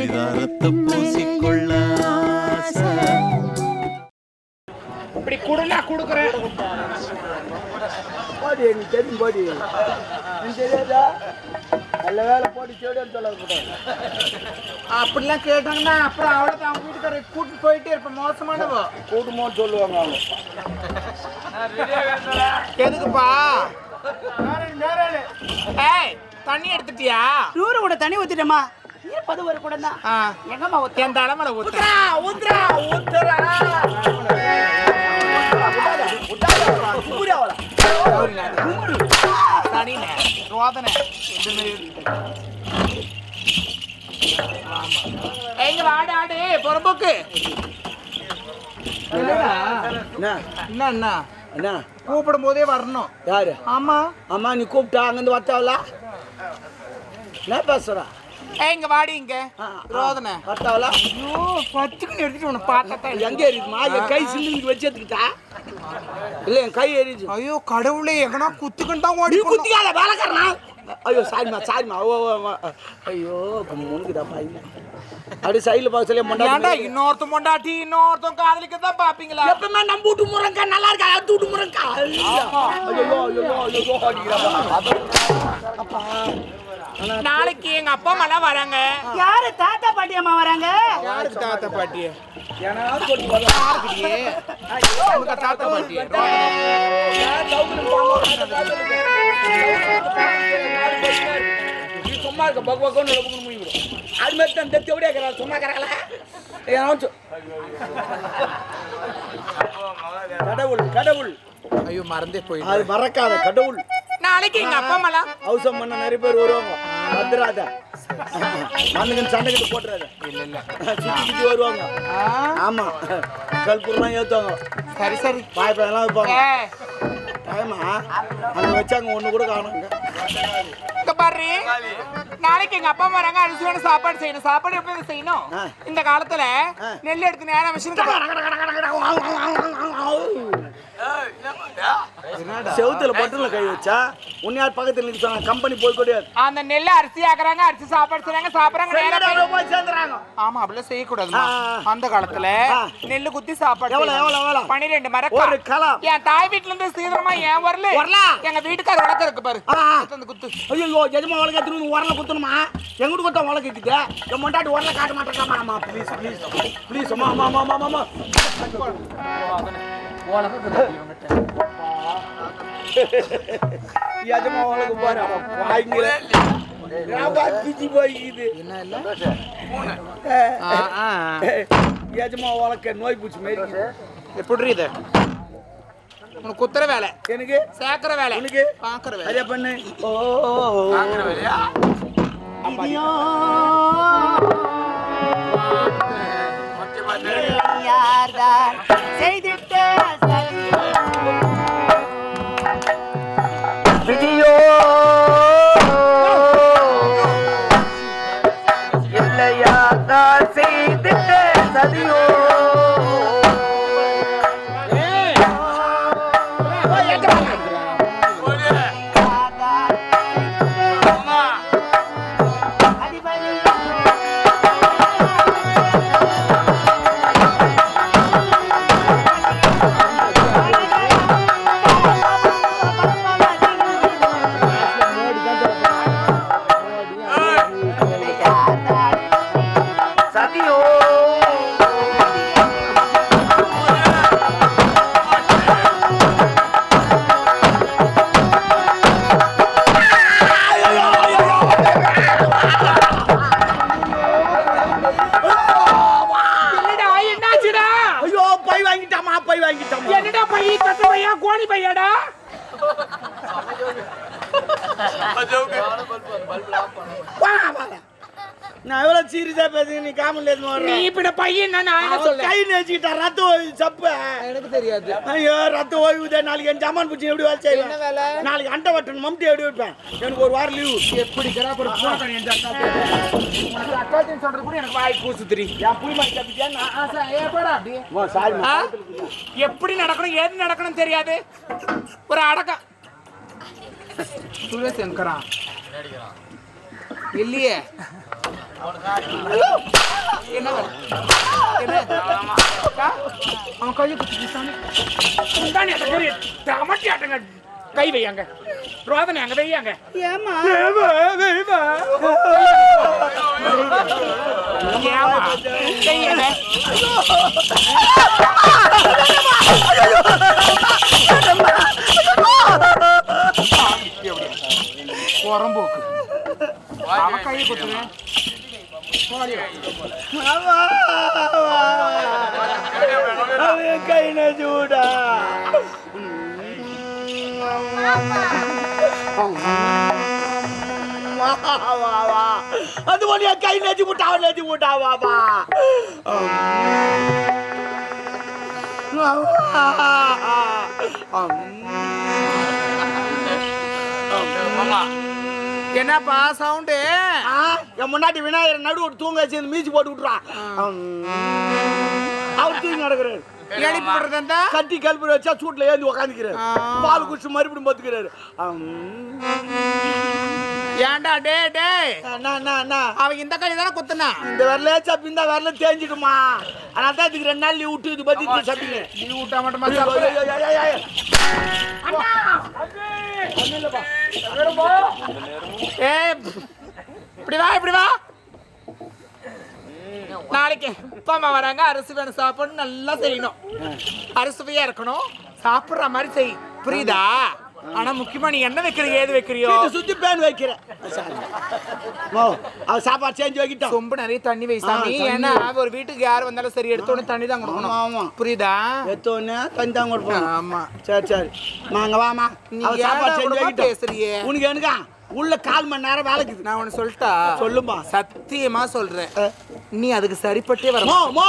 பரிதாரத்தை பூசிக்கொள்ள இப்படி குடுனா குடுக்குறேன். போடி நீ தெரியும் போடி நீ தெரியாதா நல்ல வேலை போடி செடின்னு சொல்லக்கூடாது. அப்படிலாம் கேட்டாங்கன்னா அப்புறம் அவ்வளோதான் அவங்க வீட்டுக்கார கூட்டு போயிட்டே இருப்பேன். மோசமானவோ கூட்டுமோன்னு சொல்லுவாங்க அவங்க. எதுக்குப்பா? ஏய் தண்ணி எடுத்துட்டியா? 100 கூட தண்ணி ஊத்திட்டமா. இருப்பது ஒரு கூட தான். எங்கம்மா ஊத்து? என் தலைமையில ஊத்துறா ஊத்துறா ஊத்துறா. தனினே ரோதனை எங்க வாடு ஆடு பொறம்போக்கு. என்ன கூப்பிடும் போதே வரணும். யாரு? ஆமா அம்மா நீ கூப்பிட்டா அங்கிருந்து வத்தாவல என்ன பேசுற? எங்க வாடி இங்க ரோதனை வத்தாவல. ஐயோ பச்சுக்குன்னு எடுத்துட்டு உன்னை பார்த்தா எங்க எரியுதுமா? என் கை சில்லுக்கு வச்சு எடுத்துக்கிட்டா இல்ல என் கை எரியுது. ஐயோ கடவுளே எங்கனா குத்துக்குன்னு தான் ஓடி குத்திக்காத வேலைக்காரனா. ஐயோ சாரிமா சாரிமா. ஐயோ முனுக்குதா பாய். அப்படி சைடுல பார்க்க சொல்லி மொண்டாட்டி இன்னொருத்த மொண்டாட்டி இன்னொருத்தன் காதலிக்க தான் பாப்பீங்களா? எப்பவுமே நம்ம வீட்டு முருங்கா நல்லா இருக்கா? அது வீட்டு முருங்கா. ஐயோ ஐயோ ஐயோ அப்பா நாளைக்கு எங்க அப்பா அம்மா எல்லாம் வராங்க. யாரு? தாத்தா பாட்டி அம்மா வராங்க. யாருக்கு தாத்தா பாட்டி? ஏனாவது கொண்டு வர யாருக்குடியே? உங்க தாத்தா பாட்டி சும்மா இருக்க பகவான் முடிவிடும். அது மாதிரி தான் தெத்து எப்படியா இருக்கிறாள்? சும்மா இருக்கிறாங்களா? கடவுள் கடவுள். ஐயோ மறந்தே போயிடும். அது மறக்காத கடவுள். நாளைக்கு எங்க அப்பா அம்மா எல்லாம் அவசரம் பண்ண நிறைய பேர் வருவாங்க. வந்துடாத மண்ணுக்கு சண்டைக்கிட்டு போட்டுறாத. இல்ல இல்ல சுத்தி சுத்தி வருவாங்க. ஆமா கல்பூர்லாம் ஏத்துவாங்க. சரி சரி பாய்ப்பெல்லாம் வைப்பாங்க. டைமா அங்க வச்சாங்க ஒண்ணு கூட காணுங்க. பாரு நாளைக்கு எங்க அப்பா அம்மா வராங்க. அரிசியோட சாப்பாடு செய்யணும். சாப்பாடு எப்படி செய்யணும்? இந்த காலத்துல நெல் எடுத்து நேரம் மிஷின் செவுத்துல பட்டுல கை வச்சா உன்னையார் பக்கத்துல நிக்க சொன்னா கம்பெனி போய் கூடாது. அந்த நெல்ல அரிசி ஆக்குறாங்க. அரிசி சாப்பாடு செய்றாங்க. சாப்பிடுறாங்க. நேரம் போய் சேர்ந்துறாங்க. ஆமா அப்படிலாம் செய்யக்கூடாது. அந்த காலத்துல நெல்லு குத்தி சாப்பாடு எவ்வளவு எவ்வளவு எவ்வளவு 12 மரக்கா ஒரு கலம். என் தாய் வீட்டுல இருந்து சீக்கிரமா ஏன் வரல எங்க வீட்டுக்கார வழக்கம் இருக்கு பாரு. அந்த குத்து. ஐயோ எஜமா வழக்க திரும்ப உரல குத்தணுமா? எங்கிட்ட குத்த வழக்கு இருக்குது. என் மொண்டாட்டி உரல காட்ட மாட்டேங்கம்மா. அம்மா ப்ளீஸ் ப்ளீஸ் ப்ளீஸ் அம்மா அம்மா அம்மா அம்மா அம்மா எஜமா வழக்கு பாரு. வாங்கில பிச்சு போய்க்குது. என்ன இல்ல எஜமா வழக்க நோய் பூச்சி மாரி எப்படி இது? உனக்கு குத்துற வேலை எனக்கு, சேர்க்கிற வேலை எனக்கு, பாக்குற வேலை. அதே பண்ணு. ஓ பாக்குற வேலையா? யார்தான் செய்திட்ட விதியோ இல்லையாதான் செய்திட்ட சதியோ. என்னடா பைய கட்ட பையா கோணி பையாடா? நான் எவ்வளவு சீரியஸா பேசுறேன். நீ காமெடி நீ இப்படி பையன் நான் என்ன சொல்ல? கை நெச்சிட்டா ரத்தம் சப்ப எனக்கு தெரியாது. ஐயோ ரத்தம் ஓய்வுதே. நாளைக்கு என் ஜாமான் பூச்சி எப்படி வேலை செய்வேன்? என்ன வேலை? நாளைக்கு அண்டை வட்டன் மம்டி எப்படி வைப்பேன்? எனக்கு ஒரு வாரம் லீவு. எப்படி கராபர போறேன் என்ற உனக்கு அக்காத்தின் சொல்றது கூட எனக்கு வாய் கூசுதுரி. என் புய் மாதிரி கப்பிட்டியா? நான் ஆசை ஏப்படா அப்படி. சாரி எப்படி நடக்கணும் ஏது நடக்கணும் தெரியாது. ஒரு அடக்கம் சுரேஷ் என்கிறான் இல்லையே. என்ன வேலை? என்ன? அக்கா, அவன் கையை குத்தி சாமி. முந்தானி அந்த கறி தமட்டி ஆட்டுங்க. கை வையாங்க. ரோதனை அங்க வையாங்க. ஏமா ஏமா? கையங்க. புறம்போக்கு அவன் கையை குத்துவேன். கை நூடா அது ஒன்றிய கை நெஞ்சு விட்டாவாப்பா என்னப்பா சவுண்டு? என் முன்னாடி விநாயகர் நடு ஒரு தூங்க வச்சு மீச்சு போட்டு விட்டுறான். அவர் தூங்கி நடக்கிறாரு. எழுப்பி விடுறதா கட்டி கல்புரி வச்சா சூட்ல ஏந்து உக்காந்துக்கிறாரு. பால் குடிச்சு மறுபடியும் பார்த்துக்கிறாரு. ஏன்டா டே டே என்ன அவன் இந்த கை தானே குத்துனா? இந்த வரல சப்பி இந்த வரல தேஞ்சிடுமா? அதனால தான் இதுக்கு 2 நாள் லீவ் விட்டு இது பத்தி சப்பிங்க. நீ விட்டா மட்டுமா? இப்படி வா நாளைக்கு அப்பா அம்மா வராங்க. அரிசி வேணும் சாப்பிடணும், நல்லா செய்யணும். அரிசியா இருக்கணும், சாப்பிடுற மாதிரி செய், புரியுதா? ஆனா முக்கியமா நீ என்ன வைக்கிறீங்க, ஏது வைக்கிறியோ சுத்தி பேன் வைக்கிறேன். அவ சாப்பாடு செஞ்சு வைக்கிட்டோம். சொம்பு நிறைய தண்ணி வை சாமி. ஏன்னா ஒரு வீட்டுக்கு யார் வந்தாலும் சரி எடுத்தோடனே தண்ணி தான் கொடுக்கணும். ஆமா புரியுதா? எடுத்தோடனே தண்ணி தான் கொடுப்போம். ஆமா சரி வாங்க வாமா. அவ சாப்பாடு செஞ்சு வைக்கிட்டோம். பேசுறியே உனக்கு எனக்கா உள்ள 1/4 மணி நேரம் வேலைக்குது. நான் உனக்கு சொல்லிட்டா? சொல்லுமா. சத்தியமா சொல்றேன், நீ அதுக்கு சரிப்பட்டே வர. மோ